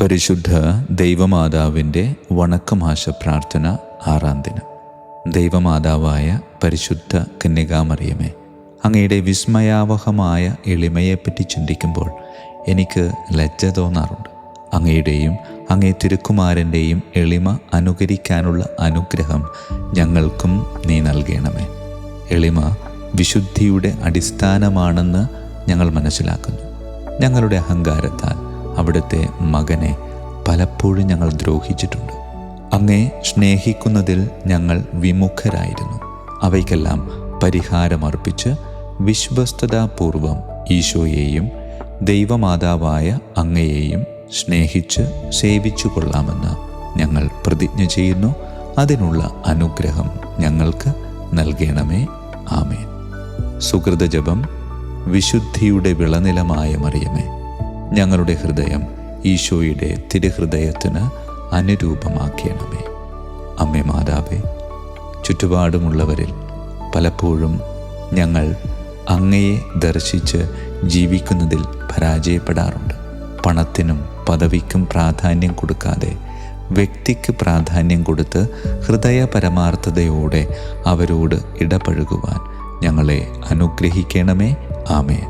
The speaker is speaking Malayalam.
പരിശുദ്ധ ദൈവമാതാവിൻ്റെ വണക്കമാശ പ്രാർത്ഥന 6-ാം ദിനം. ദൈവമാതാവായ പരിശുദ്ധ കന്യകാമറിയമേ, അങ്ങയുടെ വിസ്മയാവഹമായ എളിമയെപ്പറ്റി ചിന്തിക്കുമ്പോൾ എനിക്ക് ലജ്ജ തോന്നാറുണ്ട്. അങ്ങയുടെയും അങ്ങേ തിരുക്കുമാരൻ്റെയും എളിമ അനുകരിക്കാനുള്ള അനുഗ്രഹം ഞങ്ങൾക്കും നീ നൽകണമേ. എളിമ വിശുദ്ധിയുടെ അടിസ്ഥാനമാണെന്ന് ഞങ്ങൾ മനസ്സിലാക്കുന്നു. ഞങ്ങളുടെ അഹങ്കാരത്താൽ അവിടുത്തെ മകനെ പലപ്പോഴും ഞങ്ങൾ ദ്രോഹിച്ചിട്ടുണ്ട്. അങ്ങേ സ്നേഹിക്കുന്നതിൽ ഞങ്ങൾ വിമുഖരായിരുന്നു. അവയ്ക്കെല്ലാം പരിഹാരമർപ്പിച്ച് വിശ്വസ്തതാപൂർവം ഈശോയെയും ദൈവമാതാവായ അങ്ങയെയും സ്നേഹിച്ച് സേവിച്ചു കൊള്ളാമെന്ന് ഞങ്ങൾ പ്രതിജ്ഞ ചെയ്യുന്നു. അതിനുള്ള അനുഗ്രഹം ഞങ്ങൾക്ക് നൽകണമേ. ആമേൻ. സുകൃതജപം. വിശുദ്ധിയുടെ വിളനിലമായ മറിയമേ, ഞങ്ങളുടെ ഹൃദയം ഈശോയുടെ തിരുഹൃദയത്തിന് അനുരൂപമാക്കണമേ. അമ്മേ മാതാവേ, ചുറ്റുപാടുമുള്ളവരിൽ പലപ്പോഴും ഞങ്ങൾ അങ്ങയെ ദർശിച്ച് ജീവിക്കുന്നതിൽ പരാജയപ്പെടാറുണ്ട്. പണത്തിനും പദവിക്കും പ്രാധാന്യം കൊടുക്കാതെ വ്യക്തിക്ക് പ്രാധാന്യം കൊടുത്ത് ഹൃദയ പരമാർത്ഥതയോടെ അവരോട് ഇടപഴകുവാൻ ഞങ്ങളെ അനുഗ്രഹിക്കണമേ. ആമേൻ.